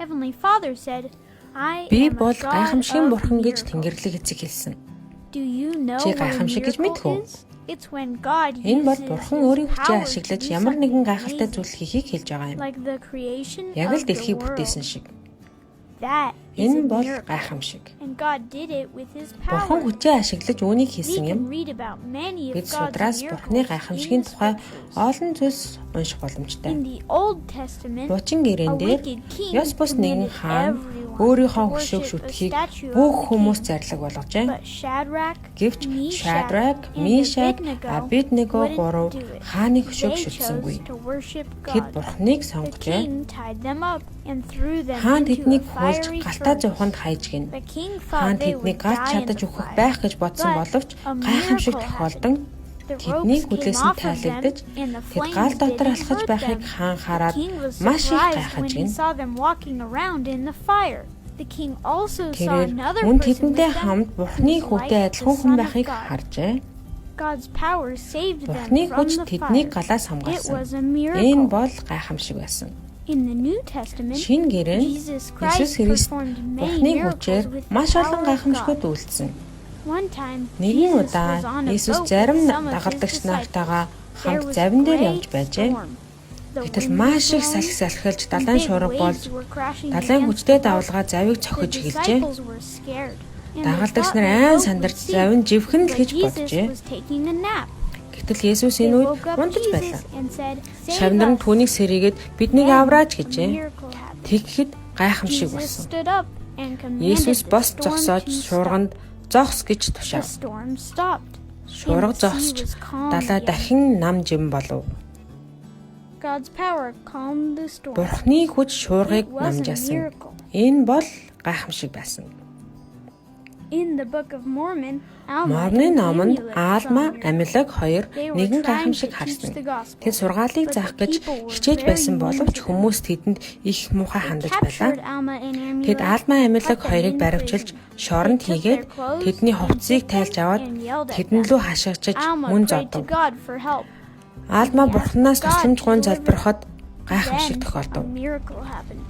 Heavenly Father said, I Би am бол a God гайхамшигын of бурхан гэж miracles. Тэнгэрлэг эцэг хэлсэн. Do you know Чи what a гайхамшиг гэж miracle мэдэх үү? is? It's when God Энэ бол uses бурхан his өөрийн хүчээ power to ашиглаж do ямар нэгэн something гайхалтай amazing, зүйл хийхийг хэлж байгаа юм. like the creation Яг л of the дэлхийг бүтээсэн world. шиг. That is a Энэ бол miracle. гайхамшиг. And God did it with his Бурхан power. хүчээ ашиглаж үүнийг We хийсэн юм. can read about many of Бид God's судраас Бурханы miracles гайхамшигын in the тухай scriptures. олон зүйлс унших боломжтой. In the Old Testament, Хуучин a гэрээн дээр wicked king ёс бус нэгэн commanded хаан everyone өөрийнхөө to хөшөөг worship a шүтхийг statue of бүх the хүмүүс king. зарлаг болгожээ. But Shadrach, Гэвч Meshach, Шадрак, and Мишак, Abednego Абедnego wouldn't гурав do it. хааны хөшөөг They шүтсэнгүй. chose to worship Тэд God. Бурханыг The сонгожээ. king tied them up and threw them Хаан into a тэднийг хуульж fiery галтаа furnace. зовхонд хайж гин. The king Хаан thought they тэднийг would гарч die in чадаж the өгөх fire. байх гэж бодсон But боловч a гайхамшиг miracle тохиолдон The тэдний ropes came хүлээс нь off of them, тайлагдаж and the тэд гал flames дотор didn't алхаж hurt байхыг them. хаан The хараад king was маш их surprised гайхаж when he гин. saw them walking around in the fire. The king also saw Тэрээр another мөн person with тэдэнтэй them хамт Бурханы whose хүүтэй like адилхан the хүн Son of байхыг God. харжээ. God's power saved them Бурханы from хүч the тэднийг fire. галаас It хамгаалсан. was a Энэ miracle. бол гайхамшиг байсан. In the New Testament, Шинэ гэрээнд Jesus Есүс Christ Христ performed many Бурханы miracles хүчээр with the маш олон power of гайхамшигуд God. үйлдсэн. One time, Нэгэн Jesus удаа was on a Есүс boat зарим with some of his дагалдагч disciples. нартайгаа There хамт was завин дээр great явж байжээ. storm. The Гэтэл wind маш was их blowing, салхилж and далайн big шуурга болж waves were crashing далайн against хүчтэй the boat. давалгаа завийг The цохиж эхэлжээ. disciples were scared, and they Дагалдагч thought нар the айн boat сандарч would sink. завин живхэн л But гэж Jesus боджээ. was taking a nap. Гэтэл Есүс They энэ үед woke up унтаж байлаа. Jesus and said, "Save Шавнар нь us." түүнийг сэрийгээд биднийг Then авраач a гэжээ. miracle happened. Тэгэхэд гайхамшиг Jesus болсон. stood up and commanded Есүс the бос storm зогсоож to stop. шуурганд зогс гэж The тушаав. storm stopped. Шуурга And the sea зогсож was calm далай again. дахин нам жим болов. God's power calmed the storm. Бурхны хүч шуургыг It was a намжаасан. miracle. Энэ бол гайхамшиг байсан. In the Book of Mormon, Alma Морны and номонд Amulek Аалма, saw miracles. Амилаг хоёр They were нэгэн trying to гайхамшиг teach харсан. the gospel. Тэд сургаалыг But заах the гэж people were хичээж very байсан mean боловч to them. хүмүүс тэдэнд их муухай They хандаж captured байлаа. Alma and Amulek, Тэд Аалма, Амилаг put them хоёрыг in баривчилж prison. шоронд They took хийгээд their clothes тэдний and хувцсыг took тайлж them аваад and yelled at тэдэнд them. лөө хашгичиж Alma мөн prayed to зодов. God for help. Аалма Бурханаас God тусламж гуйн delivered залбирахад гайхамшиг Then a тохиолдов. miracle happened.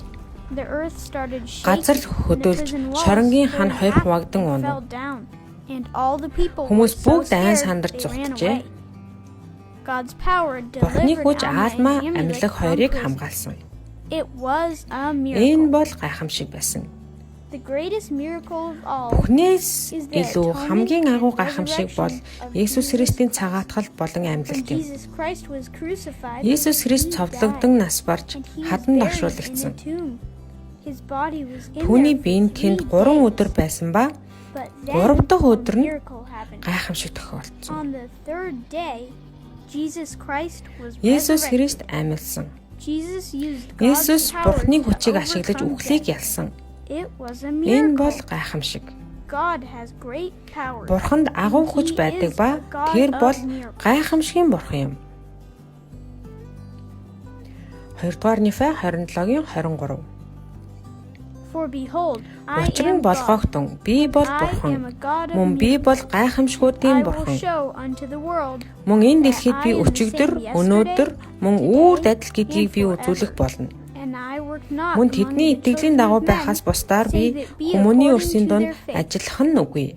The earth started Газар shaking, and the хөдөлж prison walls шоронгийн split хан in хоёр half хуваагдсан and унав. fell down. And all the people were Хүмүүс so бүгд айн scared сандарч they ran зугтжээ. away. God's power Бурхны delivered хүч Alma Аалма, and Amulek Амилаг from хоёрыг prison. хамгаалсан. It was a Энэ miracle. бол гайхамшиг байсан. The greatest miracle of all Бүхнээс is the илүү atonement хамгийн and агуу гайхамшиг бол resurrection of Есүс Jesus Христийн Christ. цагаатгал болон When амьлалт юм. Jesus Christ was crucified, Есүс Христ he цовдлогдсон died, нас барж and he was хадан buried in a багшуулагдсан. tomb. His body was in Түүний there биеийн for тэнд 3 3 days. өдөр байсан ба But гурав then дахь a өдөр нь miracle happened. гайхамшиг тохиолдсон. On the third day, Jesus Christ was Есүс resurrected. Христ амьлсан. Jesus used God's Есүс power Бурхны to хүчийг ашиглаж overcome үхлийг death. ялсан. It was a Энэ бол miracle. гайхамшиг. God has great power. Бурханд агуу хүч байдаг ба тэр бол гайхамшигын бурхан юм. 2 дугаар Нефе 27-гийн 23. For behold, I Учир am нь God. болгоогтун. Би бол I am бурхан. a God of Мөн би miracles. бол гайхамшгуудын I will бурхан. show unto the world Мөн энэ дэлхийд би өчигдөр, өнөөдөр, мөн үүрд адил гэдгийг би үзүүлэх болно. and I work not Мөн among тэдний the итгэлийн children дагуу of men, байхаас бусдаар би save it be хүмүүний according өрсийн to дунд their faith. ажиллах нь үгүй.